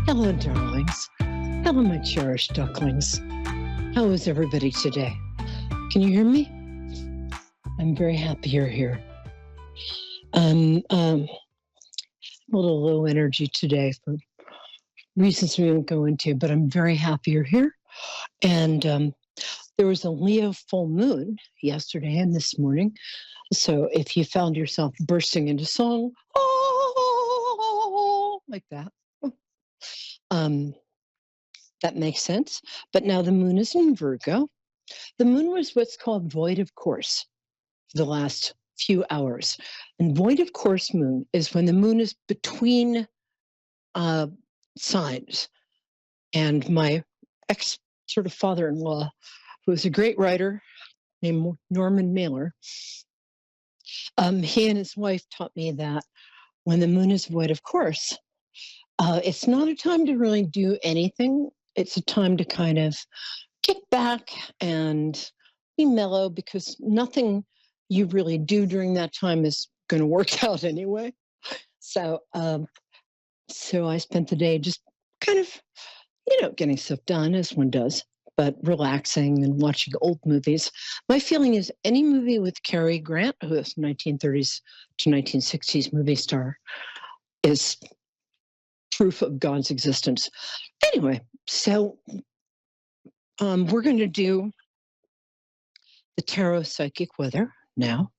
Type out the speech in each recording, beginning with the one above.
Hello, darlings. Hello, my cherished ducklings. How is everybody today? Can you hear me? I'm very happy you're here. I'm a little low energy today for reasons we won't go into, but I'm very happy you're here. And there was a Leo full moon yesterday and this morning. So if you found yourself bursting into song, oh, like that, that makes sense. But now the moon is in Virgo. The moon was what's called void of course for the last few hours. And void of course moon is when the moon is between signs. And my ex sort of father-in-law, who was a great writer named Norman Mailer, he and his wife taught me that when the moon is void of course, it's not a time to really do anything. It's a time to kind of kick back and be mellow, because nothing you really do during that time is going to work out anyway. So I spent the day just kind of, getting stuff done as one does, but relaxing and watching old movies. My feeling is any movie with Cary Grant, who is 1930s to 1960s movie star, is proof of God's existence. Anyway, so we're going to do the tarot psychic weather now,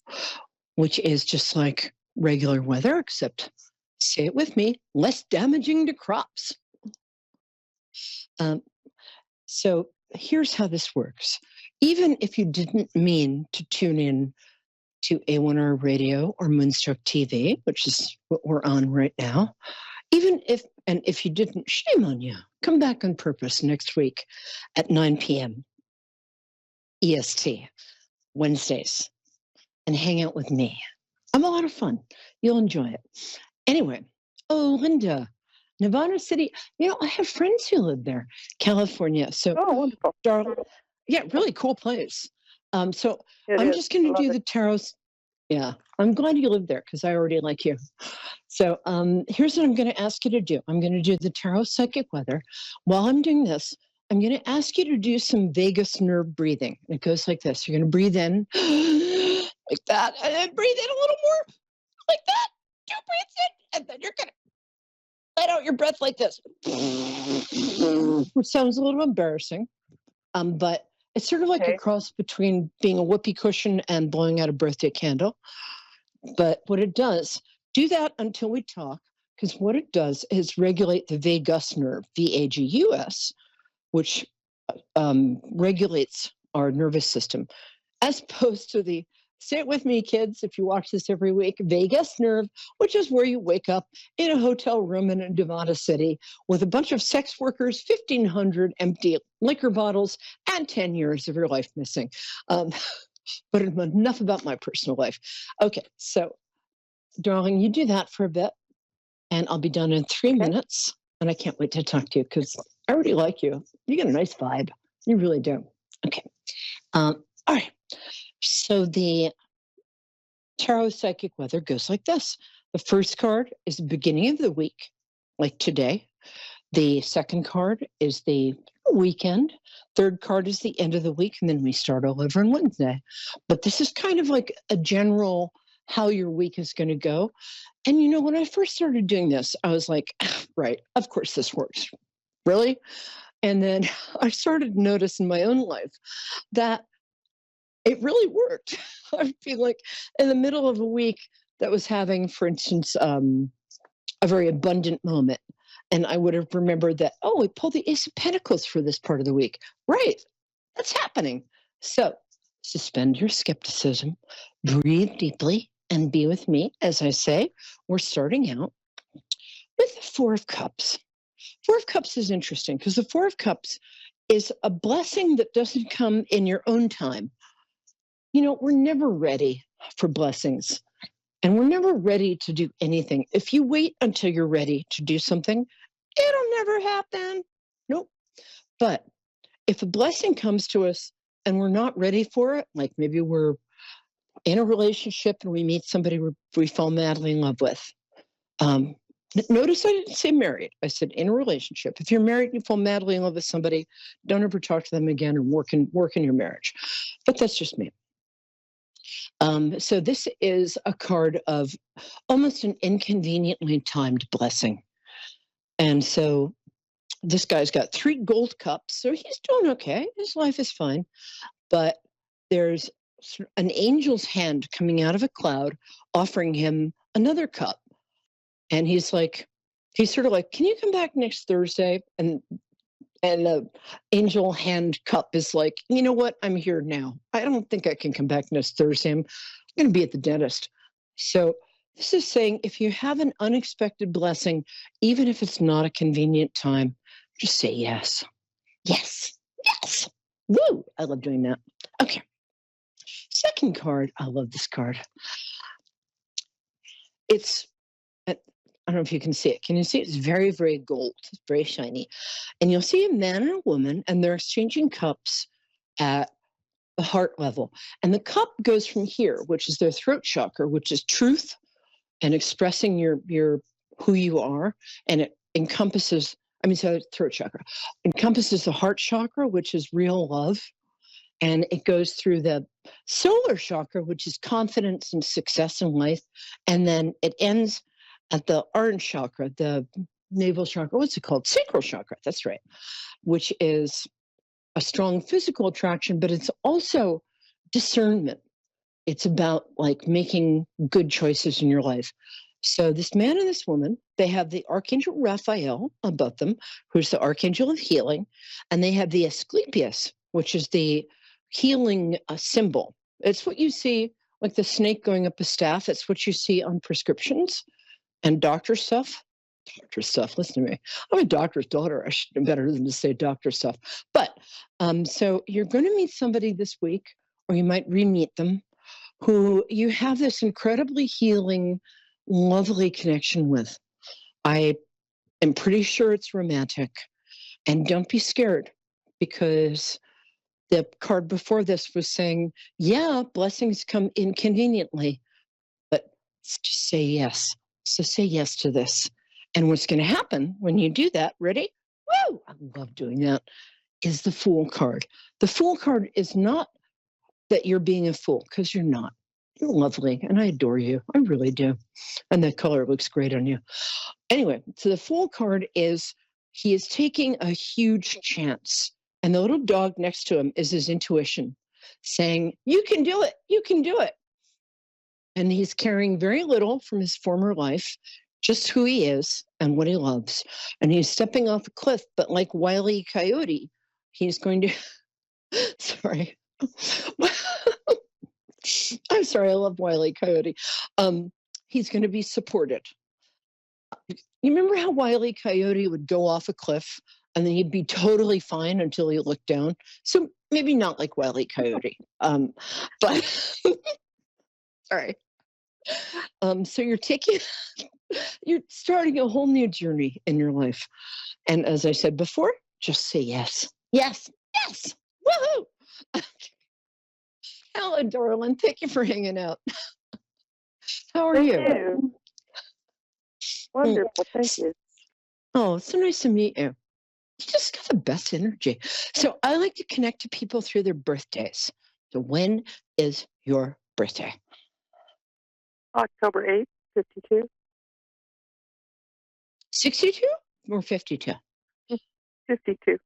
which is just like regular weather, except, say it with me, less damaging to crops. So here's how this works. Even if you didn't mean to tune in to A1R Radio or Moonstruck TV, which is what we're on right now, if you didn't, shame on you. Come back on purpose next week at 9 p.m. EST, Wednesdays, and hang out with me. I'm a lot of fun. You'll enjoy it. Anyway, Linda, Nevada City. I have friends who live there, California. So, wonderful. Darling, yeah, really cool place. So I'm just going to do the tarot. Yeah, I'm glad you live there because I already like you. So here's what I'm going to ask you to do. I'm going to do the tarot psychic weather. While I'm doing this, I'm going to ask you to do some vagus nerve breathing. It goes like this. You're going to breathe in like that, and then breathe in a little more like that. 2 breaths in, and then you're going to let out your breath like this. Which sounds a little embarrassing, but it's sort of like a cross between being a whoopee cushion and blowing out a birthday candle. But what it does, do that until we talk, because what it does is regulate the vagus nerve, VAGUS, which regulates our nervous system, as opposed to the, say it with me, kids, if you watch this every week, vagus nerve, which is where you wake up in a hotel room in Nevada City with a bunch of sex workers, 1,500 empty liquor bottles, and 10 years of your life missing. But enough about my personal life. Okay, so, darling, you do that for a bit, and I'll be done in 3 minutes. And I can't wait to talk to you because I already like you. You got a nice vibe. You really do. Okay. All right. So the tarot psychic weather goes like this. The first card is the beginning of the week, like today. The second card is the weekend. Third card is the end of the week, and then we start all over on Wednesday. But this is kind of like a general how your week is going to go. And when I first started doing this, I was like, right, of course this works. Really? And then I started to notice in my own life that it really worked. I feel like in the middle of a week that was having, for instance, a very abundant moment, and I would have remembered that, we pulled the Ace of Pentacles for this part of the week. Right, that's happening. So suspend your skepticism, breathe deeply, and be with me. As I say, we're starting out with the Four of Cups. Four of Cups is interesting because the Four of Cups is a blessing that doesn't come in your own time. We're never ready for blessings, and we're never ready to do anything. If you wait until you're ready to do something, it'll never happen. Nope. But if a blessing comes to us and we're not ready for it, like maybe we're in a relationship and we meet somebody we fall madly in love with, Notice I didn't say married. I said in a relationship. If you're married and you fall madly in love with somebody, don't ever talk to them again and work in your marriage. But that's just me. So this is a card of almost an inconveniently timed blessing. And so this guy's got 3 gold cups, so he's doing okay. His life is fine. But there's an angel's hand coming out of a cloud offering him another cup. And he's sort of like, can you come back next Thursday? And the angel hand cup is like, you know what? I'm here now. I don't think I can come back next Thursday. I'm going to be at the dentist. So this is saying if you have an unexpected blessing, even if it's not a convenient time, just say yes. Yes. Yes. Woo! I love doing that. Okay. Second card. I love this card. I don't know if you can see it. Can you see it? It's very, very gold. It's very shiny. And you'll see a man and a woman, and they're exchanging cups at the heart level. And the cup goes from here, which is their throat chakra, which is truth and expressing your who you are. And it encompasses, throat chakra, encompasses the heart chakra, which is real love. And it goes through the solar chakra, which is confidence and success in life. And then it ends at the orange chakra, the navel chakra, what's it called? Sacral chakra, that's right, which is a strong physical attraction, but it's also discernment. It's about like making good choices in your life. So this man and this woman, they have the Archangel Raphael above them, who's the Archangel of healing, and they have the Asclepius, which is the healing symbol. It's what you see, like the snake going up a staff. That's what you see on prescriptions. And doctor stuff, listen to me. I'm a doctor's daughter. I should know better than to say doctor stuff. But so you're going to meet somebody this week, or you might re-meet them, who you have this incredibly healing, lovely connection with. I am pretty sure it's romantic. And don't be scared, because the card before this was saying, yeah, blessings come inconveniently, but just say yes. So say yes to this. And what's going to happen when you do that, ready? Woo! I love doing that, is the Fool card. The Fool card is not that you're being a fool, because you're not. You're lovely, and I adore you. I really do. And the color looks great on you. Anyway, so the Fool card is he is taking a huge chance. And the little dog next to him is his intuition saying, you can do it. You can do it. And he's carrying very little from his former life, just who he is and what he loves. And he's stepping off a cliff, but like Wile E. Coyote, he's going to, sorry. I'm sorry, I love Wile E. Coyote. He's going to be supported. You remember how Wile E. Coyote would go off a cliff and then he'd be totally fine until he looked down? So maybe not like Wile E. Coyote, but sorry. So you're starting a whole new journey in your life. And as I said before, just say yes. Yes. Yes. Woohoo. Hello, darling. Thank you for hanging out. How are you? Wonderful. Thank you. Oh, it's so nice to meet you. You just got the best energy. So I like to connect to people through their birthdays. So when is your birthday? October 8th, 52. 62 or 52? 52.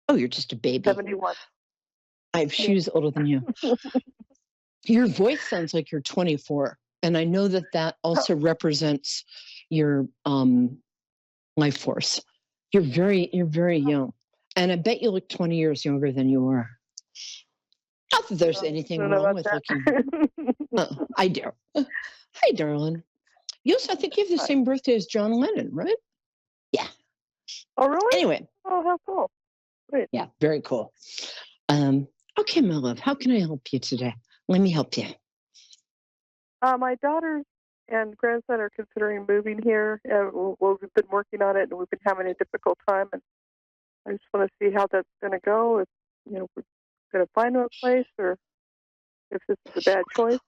Oh, you're just a baby. 71. I have shoes older than you. Your voice sounds like you're 24. And I know that also represents your life force. You're very young. And I bet you look 20 years younger than you are. Not that there's anything wrong with looking. I do. Hi, darling. Yes, I think you have the same birthday as John Lennon, right? Yeah. Oh, really? Anyway. Oh, how cool. Great. Yeah, very cool. Okay, my love, how can I help you today? Let me help you. My daughter and grandson are considering moving here. We've been working on it, and we've been having a difficult time. And I just want to see how that's going to go. If we're going to find a place, or if this is a bad choice.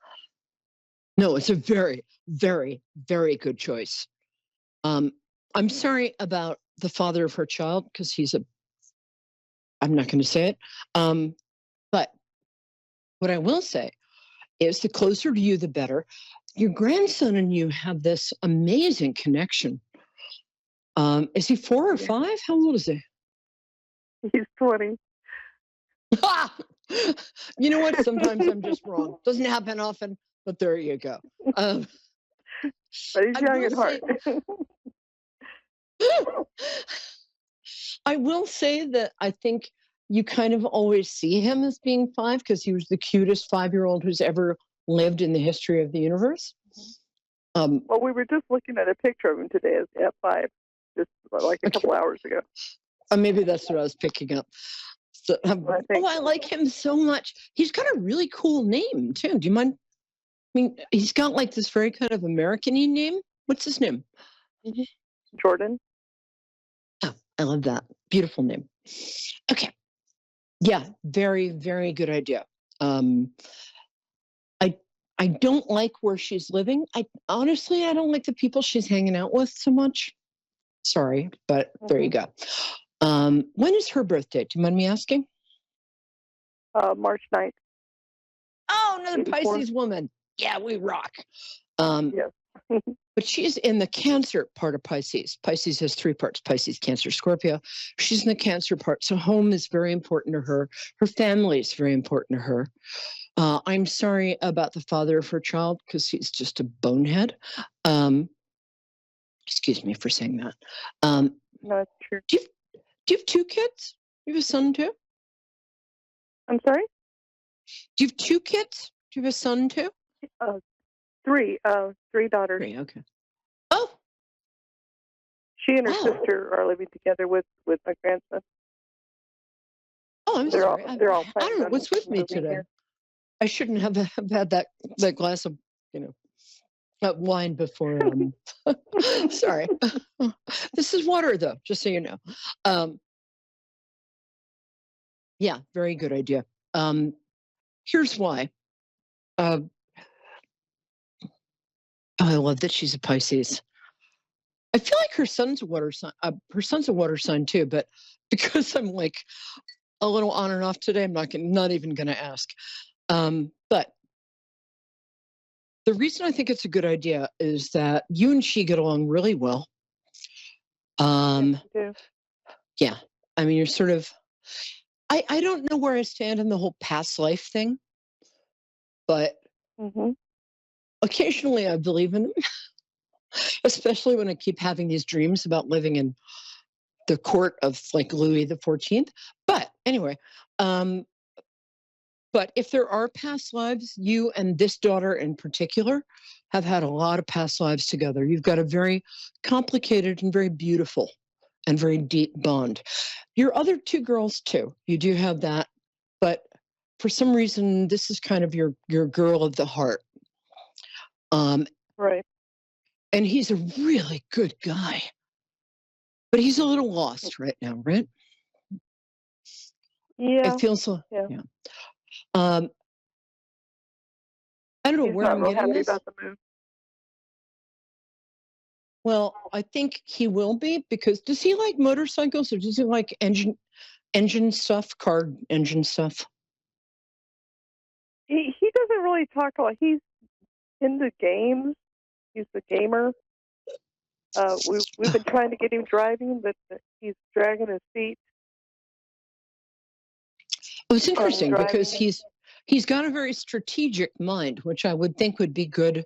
No, it's a very, very, very good choice. I'm sorry about the father of her child because I'm not going to say it. But what I will say is the closer to you, the better. Your grandson and you have this amazing connection. Is he 4 or 5? How old is he? He's 20. You know what? Sometimes I'm just wrong. Doesn't happen often, but there you go. But he's young at heart. I will say that I think you kind of always see him as being 5 because he was the cutest 5-year-old who's ever lived in the history of the universe. Well, we were just looking at a picture of him today at 5, just like a couple hours ago. Maybe that's what I was picking up. So, I like him so much. He's got a really cool name too. Do you mind? I mean, he's got like this very kind of American-y name. What's his name? Jordan. Oh, I love that. Beautiful name. Okay. Yeah, very, very good idea. I don't like where she's living. I don't like the people she's hanging out with so much. Sorry, but there you go. When is her birthday? Do you mind me asking? March 9th. Oh, another 84. Pisces woman. Yeah, we rock. Yes. But she's in the Cancer part of Pisces. Pisces has 3 parts: Pisces, Cancer, Scorpio. She's in the Cancer part. So home is very important to her. Her family is very important to her. I'm sorry about the father of her child because he's just a bonehead. Excuse me for saying that. No, that's true. Do you have 2 kids? You have a son too? I'm sorry? Do you have 2 kids? Do you have a son too? 3. 3 daughters. 3, okay. Oh. She and her sister are living together with my grandson. Oh, I'm sorry. They're all I don't know what's with me today. Here. I shouldn't have had that glass of, wine before. Sorry. This is water, though, just so you know. Yeah, very good idea. Here's why. I love that she's a Pisces. I feel like her son's a water sign. Her son's a water sign too, but because I'm like a little on and off today, I'm not even going to ask. But the reason I think it's a good idea is that you and she get along really well. Yeah, I mean, you're sort of. I don't know where I stand in the whole past life thing, but occasionally I believe in them. Especially when I keep having these dreams about living in the court of like Louis XIV. But anyway, but if there are past lives, you and this daughter in particular have had a lot of past lives together. You've got a very complicated and very beautiful and very deep bond. Your other 2 girls too, you do have that, but for some reason, this is kind of your girl of the heart. Right. And he's a really good guy. But he's a little lost right now, right? Yeah. It feels so. Yeah. I don't know where I'm getting this. About the move. Well, I think he will be because does he like motorcycles or does he like engine stuff, car engine stuff? He doesn't really talk a lot. He's into games. He's a gamer. We've been trying to get him driving, but he's dragging his feet. Oh, it's interesting because he's got a very strategic mind, which I would think would be good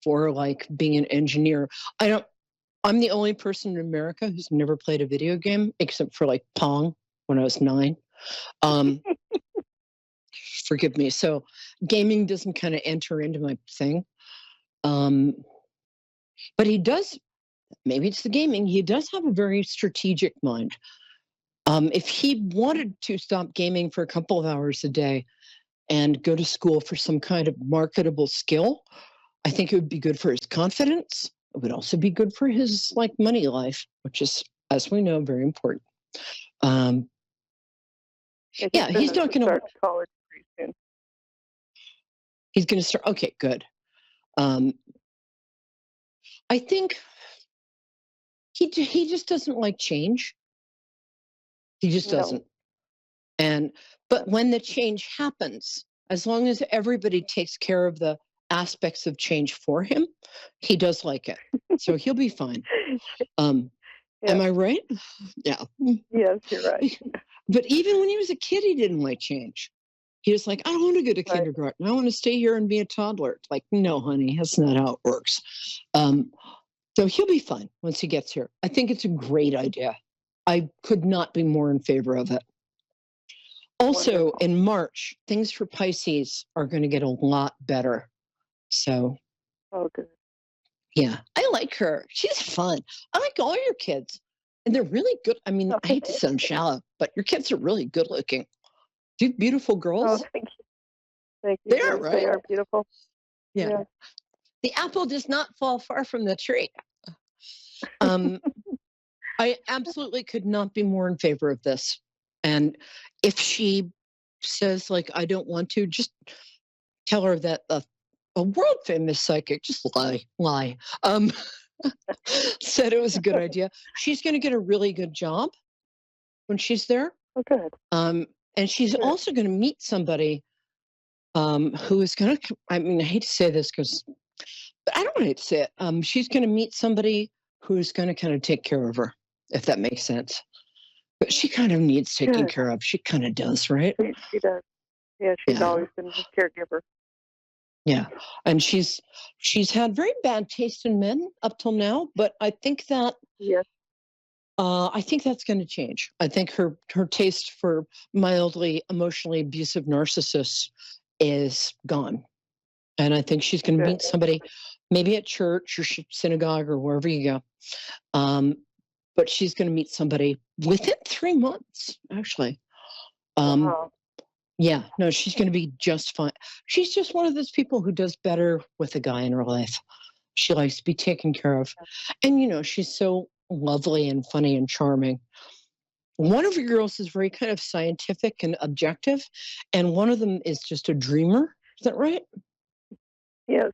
for like being an engineer. I'm the only person in America who's never played a video game except for like Pong when I was 9. Forgive me. So gaming doesn't kind of enter into my thing. But he does, maybe it's the gaming, he does have a very strategic mind. If he wanted to stop gaming for a couple of hours a day and go to school for some kind of marketable skill, I think it would be good for his confidence. It would also be good for his like money life, which is, as we know, very important. Yeah, he's not going to start college pretty soon. He's going to start. Okay, good. I think he just doesn't like change. He just No. doesn't. But when the change happens, as long as everybody takes care of the aspects of change for him, he does like it. So he'll be fine. Am I right? Yeah. Yes, you're right. But even when he was a kid, he didn't like change. He was like, I don't want to go to kindergarten. I want to stay here and be a toddler. It's like, no, honey, that's not how it works. So he'll be fine once he gets here. I think it's a great idea. I could not be more in favor of it. Also, Wonderful. in March, things for Pisces are going to get a lot better. So, Good. Yeah, I like her. She's fun. I like all your kids. And they're really good. I mean, I hate to sound shallow, but your kids are really good looking. Two beautiful girls. Thank you. Thank you. They are, right? They are beautiful. Yeah. The apple does not fall far from the tree. I absolutely could not be more in favor of this. And if she says, like, I don't want to, just tell her that a world famous psychic, just lie, said it was a good idea. She's going to get a really good job when she's there. Oh, good. And she's also going to meet somebody who is going to, I mean, I hate to say this but I don't hate to say it. She's going to meet somebody who's going to kind of take care of her, if that makes sense. But she kind of needs taking care of. She kind of does, right? She does. Yeah, she's always been a caregiver. Yeah. And she's had very bad taste in men up till now, but I think that I think that's going to change. I think her taste for mildly emotionally abusive narcissists is gone. And I think she's going to meet somebody maybe at church or synagogue or wherever you go. But she's going to meet somebody within 3 months, actually. Yeah, no, she's going to be just fine. She's just one of those people who does better with a guy in her life. She likes to be taken care of. And, she's so lovely and funny and charming. One of your girls is very kind of scientific and objective, and one of them is just a dreamer. Is that right? Yes.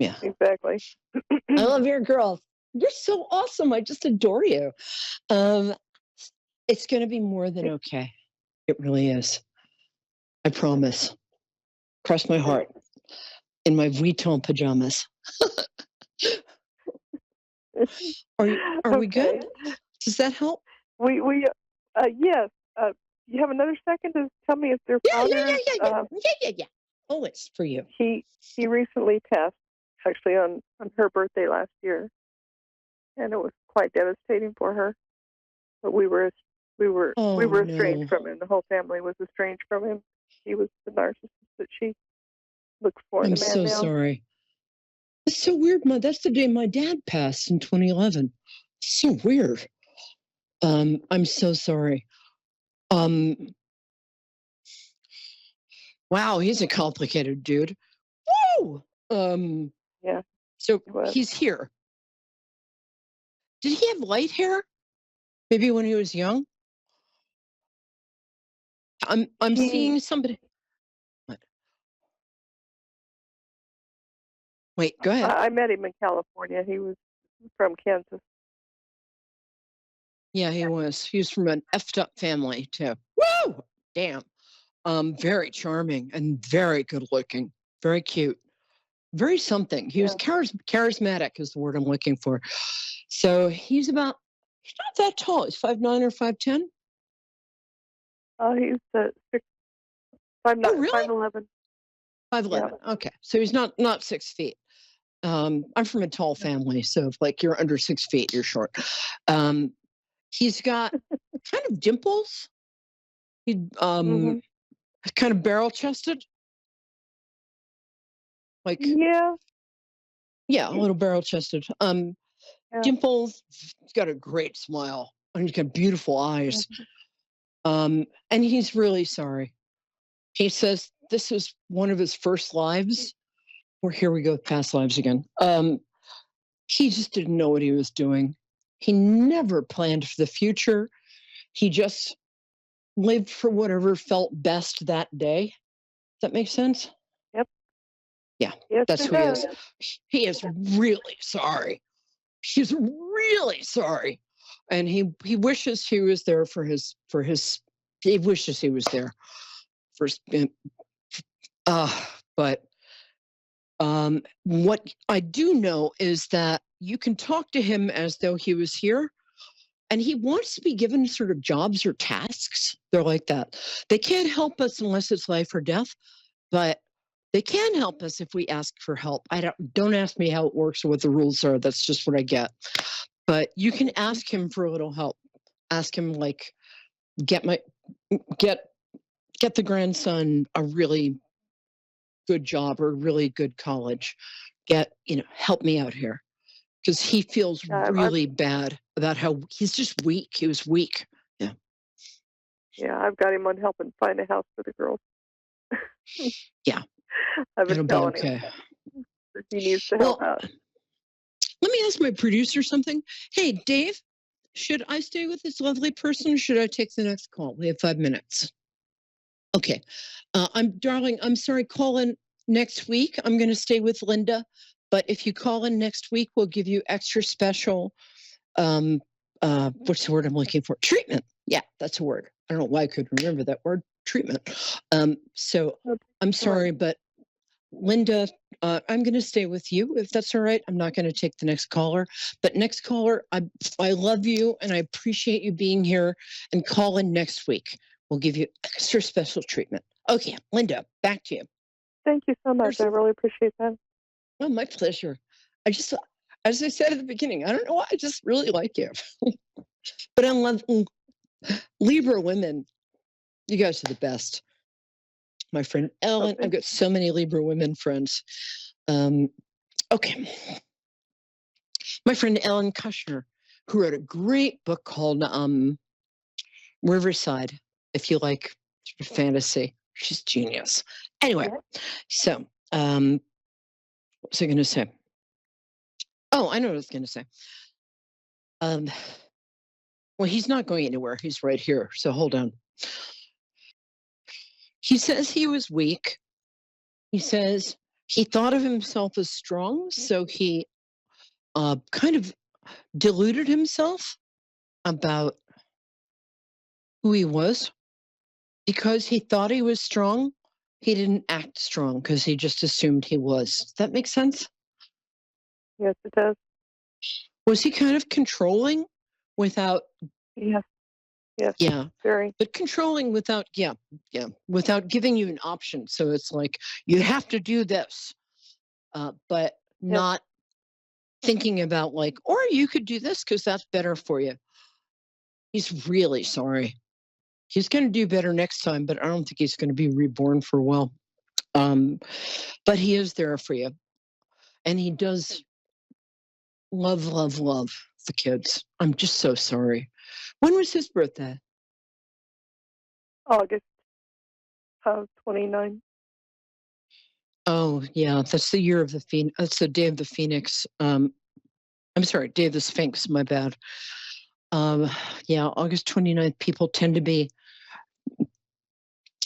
Yeah. Exactly. I love your girls. You're so awesome. I just adore you. It's going to be more than okay. It really is. I promise. Cross my heart in my Vuitton pajamas. Are we good? Does that help? Yes. You have another second to tell me if their father? Yeah. Oh, it's for you. He recently passed, actually on her birthday last year, and it was quite devastating for her. But we were estranged from him. The whole family was estranged from him. He was the narcissist that she looks for. I'm so sorry. It's so weird. That's the day my dad passed in 2011. So weird. I'm so sorry. Wow, he's a complicated dude. Woo! Yeah. So he's here. Did he have light hair? Maybe when he was young? I'm seeing somebody. What? Wait, go ahead. I met him in California. He was from Kansas. Yeah, he was. He was from an effed up family too. Woo! Damn. Very charming and very good looking. Very cute. Very something. He was charismatic is the word I'm looking for. So he's not that tall. He's 5'9" or 5'10". He's 5'9", really? 5'11". 5'11". Yeah. Okay, so he's not 6 feet. I'm from a tall family, so if like you're under 6 feet, you're short. He's got kind of dimples. He kind of barrel chested. Like yeah, a little barrel chested. Dimples. He's got a great smile and he's got beautiful eyes. And he's really sorry. He says this is one of his first lives. Or here we go, past lives again. He just didn't know what he was doing. He never planned for the future. He just lived for whatever felt best that day. Does that make sense? Yep. Yeah, yes, that's who he is. He is really sorry. he's really sorry, and he wishes he was there for his. He wishes he was there for. But what I do know is that you can talk to him as though he was here, and he wants to be given sort of jobs or tasks. They're like that. They can't help us unless it's life or death, but they can help us if we ask for help. Don't ask me how it works or what the rules are. That's just what I get. But you can ask him for a little help. Ask him like, get get the grandson a really good job or a really good college. Help me out here. Because he feels really bad about how he's just weak. He was weak. Yeah. Yeah, I've got him on helping find a house for the girls. Yeah. I've been telling him he needs to help out. Let me ask my producer something. Hey, Dave, should I stay with this lovely person or should I take the next call? We have 5 minutes. Okay. I'm sorry, call in next week. I'm going to stay with Linda, but if you call in next week, we'll give you extra special, what's the word I'm looking for? Treatment. Yeah, that's a word. I don't know why I could remember that word, treatment. So I'm sorry, but Linda, I'm going to stay with you if that's all right. I'm not going to take the next caller, but next caller, I love you and I appreciate you being here, and call in next week. We'll give you extra special treatment. Okay, Linda, back to you. Thank you so much. I really appreciate that. Oh, my pleasure. As I said at the beginning, I don't know why, I just really like you. But I love Libra women. You guys are the best. My friend Ellen, I've got so many Libra women friends. Okay. My friend Ellen Kushner, who wrote a great book called Riverside, if you like fantasy. She's genius. Anyway, so what was I going to say? Oh, I know what I was going to say. Well, he's not going anywhere. He's right here. So hold on. He says he was weak. He says he thought of himself as strong, so he kind of deluded himself about who he was. Because he thought he was strong, he didn't act strong because he just assumed he was. Does that make sense? Yes, it does. Was he kind of controlling without? Yes. Yes. Yeah. Very. But controlling without, without giving you an option. So it's like, you have to do this, but not thinking about like, or you could do this because that's better for you. He's really sorry. He's going to do better next time, but I don't think he's going to be reborn for a while. But he is there for you. And he does love the kids. I'm just so sorry. When was his birthday? August 29. Oh, yeah, that's the year of the Phoenix. That's the day of the Phoenix. I'm sorry, day of the Sphinx, my bad. Yeah, August 29th, people tend to be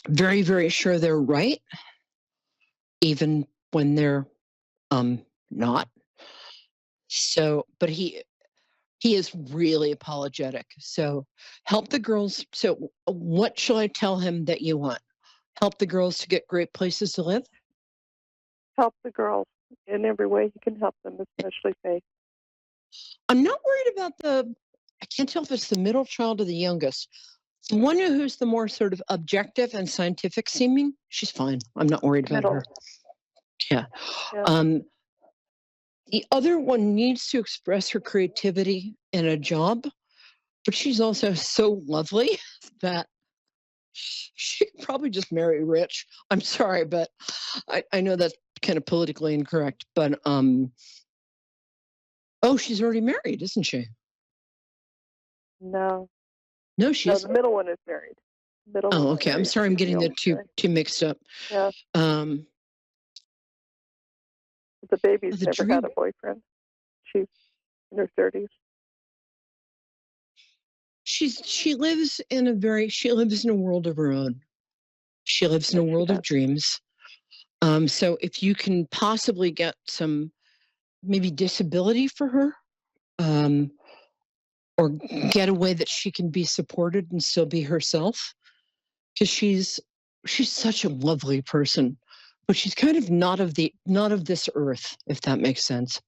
very, very sure they're right, even when they're not. So, but he is really apologetic. So help the girls. So what shall I tell him that you want? Help the girls to get great places to live? Help the girls in every way he can help them, especially Faith. I'm not worried about I can't tell if it's the middle child or the youngest. The one who's the more sort of objective and scientific seeming, she's fine. I'm not worried about her. Yeah. The other one needs to express her creativity in a job, but she's also so lovely that she could probably just marry rich. I'm sorry, but I know that's kind of politically incorrect, but she's already married, isn't she? No, she's no, the middle one is married. Okay. I'm sorry, I'm getting the two mixed up. Yeah. The baby's never had a boyfriend. She's in her 30s. She lives in a world of her own. She lives in a world of dreams. So if you can possibly get some maybe disability for her, um, or get a way that she can be supported and still be herself. Because she's such a lovely person, but she's kind of not of this earth, if that makes sense.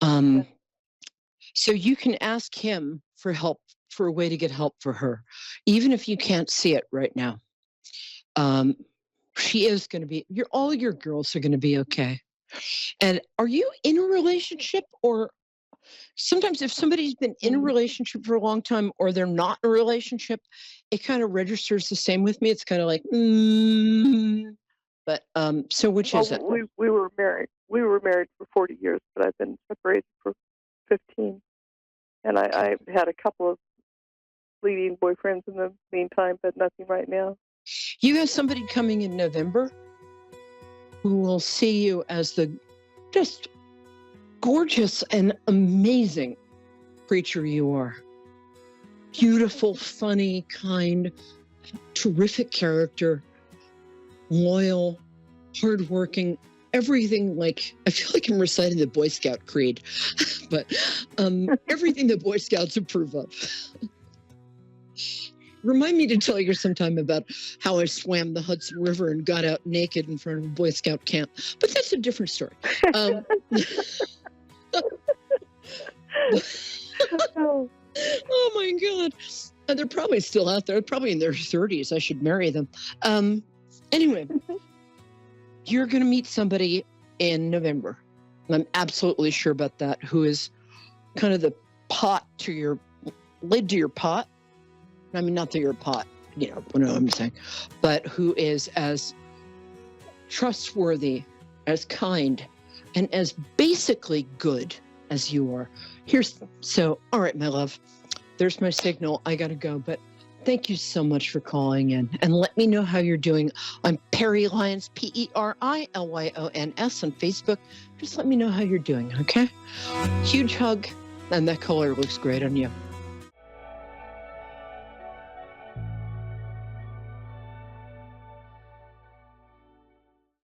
Yeah. So you can ask him for help, for a way to get help for her, even if you can't see it right now. She is going to be, all your girls are going to be okay. And are you in a relationship? Or sometimes if somebody's been in a relationship for a long time or they're not in a relationship, it kind of registers the same with me. It's kind of like, but so which is it? We were married. We were married for 40 years, but I've been separated for 15. And I've had a couple of fleeting boyfriends in the meantime, but nothing right now. You have somebody coming in November who will see you as the just gorgeous and amazing creature you are. Beautiful, funny, kind, terrific character, loyal, hardworking, everything. Like, I feel like I'm reciting the Boy Scout creed, but everything the Boy Scouts approve of. Remind me to tell you sometime about how I swam the Hudson River and got out naked in front of a Boy Scout camp, but that's a different story. Oh my God. They're probably still out there, probably in their 30s. I should marry them. Anyway, you're going to meet somebody in November. I'm absolutely sure about that, who is kind of the lid to your pot. I mean, not that you're a pot, you know what I'm saying, but who is as trustworthy, as kind, and as basically good as you are. All right, my love, there's my signal. I got to go, but thank you so much for calling in, and let me know how you're doing. I'm Peri Lyons, Perilyons on Facebook. Just let me know how you're doing, okay? Huge hug, and that color looks great on you.